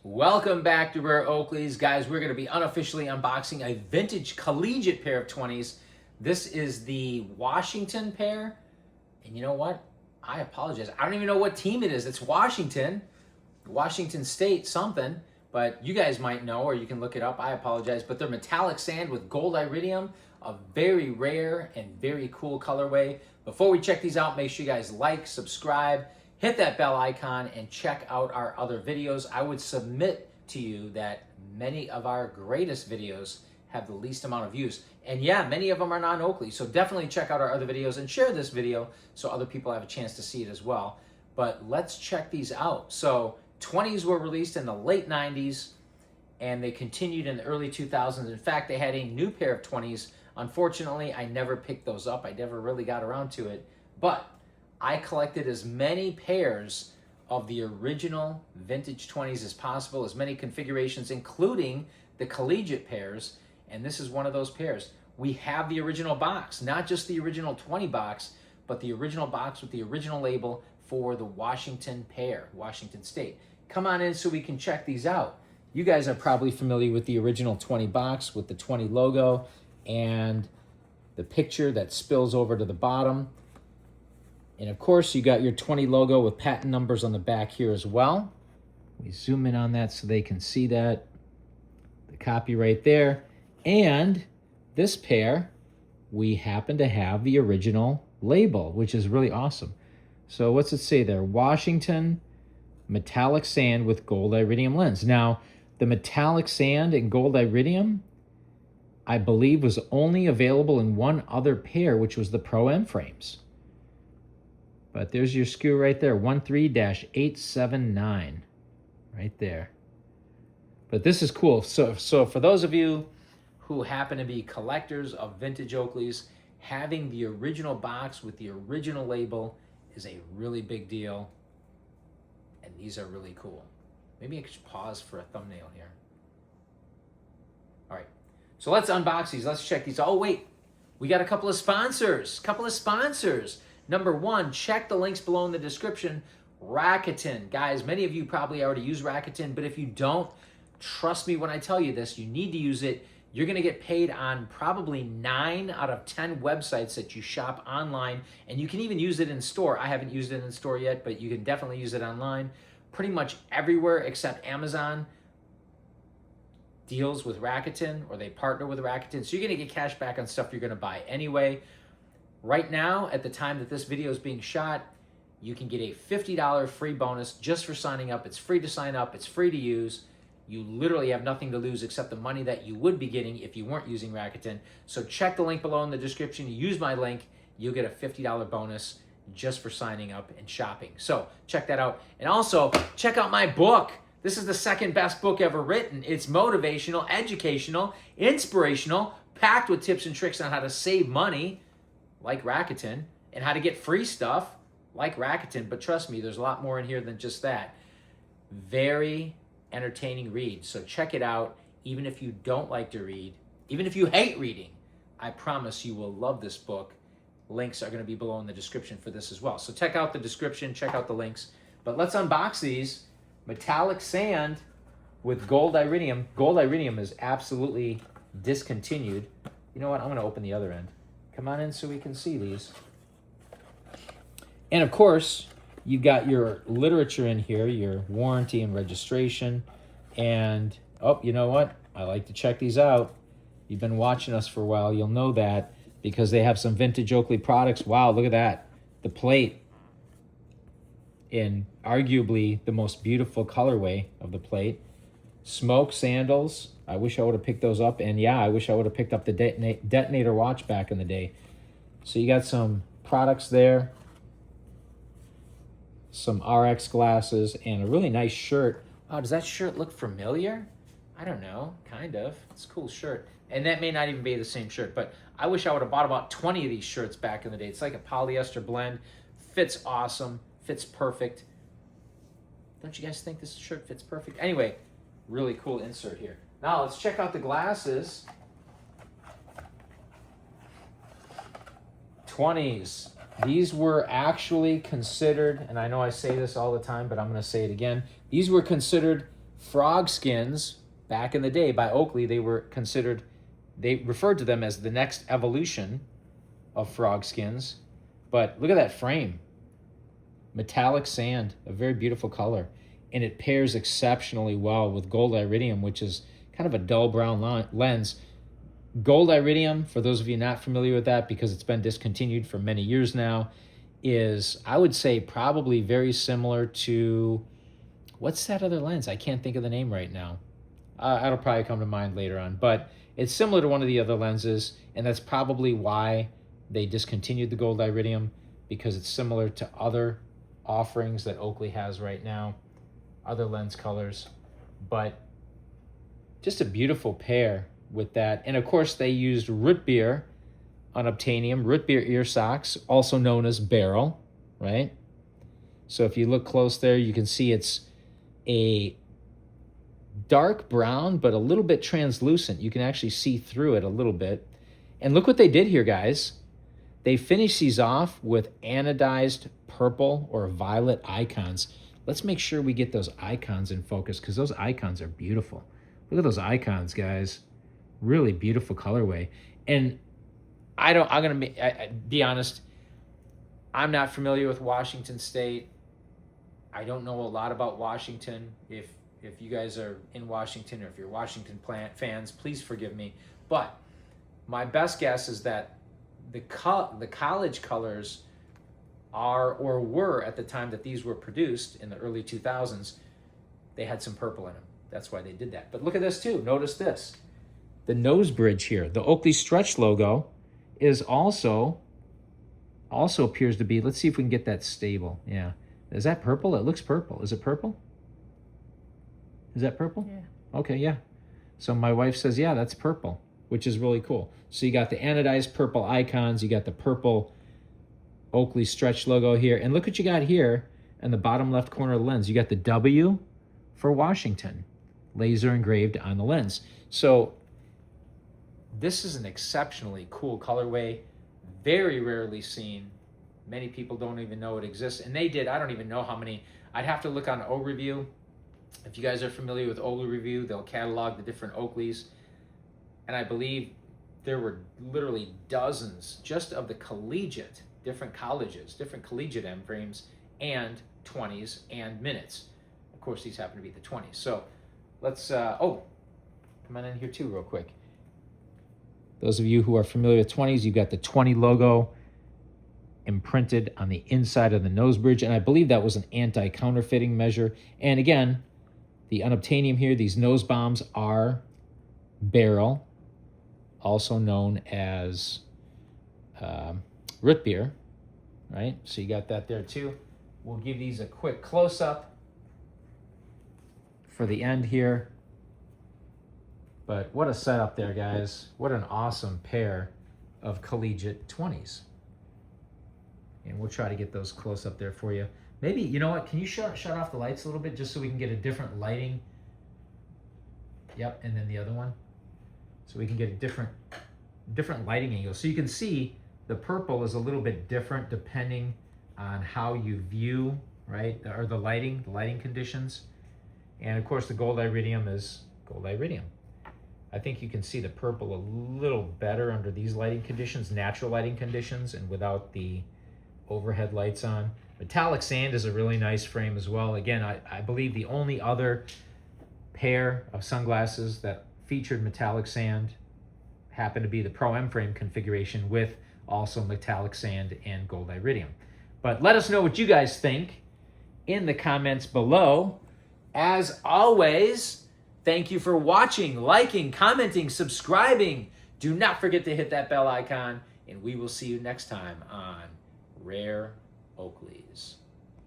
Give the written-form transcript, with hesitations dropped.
Welcome back to Rare Oakleys. Guys, we're going to be unofficially unboxing a vintage collegiate pair of 20s. This is the Washington pair. And you know what? I apologize. I don't even know what team it is. It's Washington. Washington State something. But you guys might know, or you can look it up. I apologize. But they're metallic sand with gold iridium. A very rare and very cool colorway. Before we check these out, make sure you guys like, subscribe, hit that bell icon, and check out our other videos. I would submit to you that many of our greatest videos have the least amount of views. And yeah, many of them are non-Oakley. So definitely check out our other videos and share this video so other people have a chance to see it as well. But let's check these out. So 20s were released in the late 90s and they continued in the early 2000s. In fact, they had a new pair of 20s. Unfortunately, I never picked those up. I never really got around to it. But I collected as many pairs of the original vintage 20s as possible, as many configurations, including the collegiate pairs, and this is one of those pairs. We have the original box, not just the original 20 box, but the original box with the original label for the Washington pair, Washington State. Come on in so we can check these out. You guys are probably familiar with the original 20 box with the 20 logo and the picture that spills over to the bottom. And of course, you got your 20 logo with patent numbers on the back here as well. We zoom in on that so they can see that. The copy right there. And this pair, we happen to have the original label, which is really awesome. So what's it say there? Washington metallic sand with gold iridium lens. Now, the metallic sand and gold iridium, I believe, was only available in one other pair, which was the Pro M frames. But there's your SKU right there, 13-879, right there. But this is cool. So for those of you who happen to be collectors of vintage Oakleys, having the original box with the original label is a really big deal. And these are really cool. Maybe I could pause for a thumbnail here. All right, so let's unbox these. Let's check these. Oh, wait, we got a couple of sponsors. Number one, check the links below in the description. Rakuten. Guys, many of you probably already use Rakuten, but if you don't, trust me when I tell you this, you need to use it. You're going to get paid on probably 9 out of 10 websites that you shop online, and you can even use it in store. I haven't used it in store yet, but you can definitely use it online. Pretty much everywhere except Amazon deals with Rakuten, or they partner with Rakuten, so you're going to get cash back on stuff you're going to buy anyway. Right now, at the time that this video is being shot, you can get a $50 free bonus just for signing up. It's free to sign up. It's free to use. You literally have nothing to lose except the money that you would be getting if you weren't using Rakuten. So check the link below in the description. Use my link. You'll get a $50 bonus just for signing up and shopping. So check that out. And also, check out my book. This is the second best book ever written. It's motivational, educational, inspirational, packed with tips and tricks on how to save money, like Rakuten, and how to get free stuff like Rakuten. But trust me, there's a lot more in here than just that. Very entertaining read. So check it out. Even if you don't like to read, even if you hate reading, I promise you will love this book. Links are going to be below in the description for this as well. So check out the description, check out the links. But let's unbox these. Metallic sand with gold iridium. Gold iridium is absolutely discontinued. You know what? I'm going to open the other end. Come on in so we can see these. And of course, you've got your literature in here, your warranty and registration. And, oh, you know what? I like to check these out. You've been watching us for a while. You'll know that because they have some vintage Oakley products. Wow, look at that. The plate in arguably the most beautiful colorway of the plate. Smoke sandals. I wish I would have picked those up. And yeah, I wish I would have picked up the detonator watch back in the day. So you got some products there, some RX glasses, and a really nice shirt. Wow, does that shirt look familiar? I don't know, kind of. It's a cool shirt. And that may not even be the same shirt, but I wish I would have bought about 20 of these shirts back in the day. It's like a polyester blend. Fits awesome. Fits perfect. Don't you guys think this shirt fits perfect? Anyway, really cool insert here. Now let's check out the glasses. 20s. These were actually considered, and I know I say this all the time, but I'm going to say it again. These were considered frog skins back in the day by Oakley, they referred to them as the next evolution of frog skins. But look at that frame. Metallic sand, a very beautiful color. And it pairs exceptionally well with gold iridium, which is kind of a dull brown lens. Gold iridium, for those of you not familiar with that, because it's been discontinued for many years now, is, I would say, probably very similar to, what's that other lens? I can't think of the name right now. It'll probably come to mind later on. But it's similar to one of the other lenses, and that's probably why they discontinued the gold iridium, because it's similar to other offerings that Oakley has right now, other lens colors. But just a beautiful pair with that. And of course they used root beer unobtainium, root beer ear socks, also known as barrel, right? So if you look close there, you can see it's a dark brown, but a little bit translucent. You can actually see through it a little bit. And look what they did here, guys. They finished these off with anodized purple or violet icons. Let's make sure we get those icons in focus, because those icons are beautiful. Look at those icons, guys. Really beautiful colorway. And I'm going to be honest, I'm not familiar with Washington State. I don't know a lot about Washington. If you guys are in Washington, or if you're Washington fans, please forgive me. But my best guess is that the college colors are, or were at the time that these were produced in the early 2000s, they had some purple in them. That's why they did that. But look at this too. Notice this. The nose bridge here, the Oakley stretch logo, is also appears to be, let's see if we can get that stable. Yeah. Is that purple? It looks purple. Is it purple? Is that purple? Yeah. Okay, yeah. So my wife says, yeah, that's purple, which is really cool. So you got the anodized purple icons, you got the purple Oakley stretch logo here, and look what you got here in the bottom left corner of the lens. You got the W for Washington, laser engraved on the lens. So this is an exceptionally cool colorway, very rarely seen. Many people don't even know it exists, and they did. I don't even know how many. I'd have to look on O Review. If you guys are familiar with O Review, they'll catalog the different Oakleys, and I believe there were literally dozens just of the collegiate, different colleges, different collegiate M frames, and 20s and minutes. Of course, these happen to be the 20s. So let's, come on in here too real quick. Those of you who are familiar with 20s, you've got the 20 logo imprinted on the inside of the nose bridge, and I believe that was an anti-counterfeiting measure. And again, the unobtainium here, these nose bombs are barrel, also known as root beer, right? So you got that there too. We'll give these a quick close-up for the end here. But what a setup there, guys. What an awesome pair of collegiate 20s. And we'll try to get those close up there for you. Maybe, you know what, can you shut off the lights a little bit just so we can get a different lighting? Yep, and then the other one. So we can get a different lighting angle. So you can see the purple is a little bit different depending on how you view, right? Or the lighting conditions. And of course the gold iridium is gold iridium. I think you can see the purple a little better under these lighting conditions, natural lighting conditions, and without the overhead lights on. Metallic sand is a really nice frame as well. Again, I believe the only other pair of sunglasses that featured metallic sand happened to be the Pro M frame configuration with also metallic sand and gold iridium. But let us know what you guys think in the comments below. As always, thank you for watching, liking, commenting, subscribing. Do not forget to hit that bell icon, and we will see you next time on Rare Oakleys.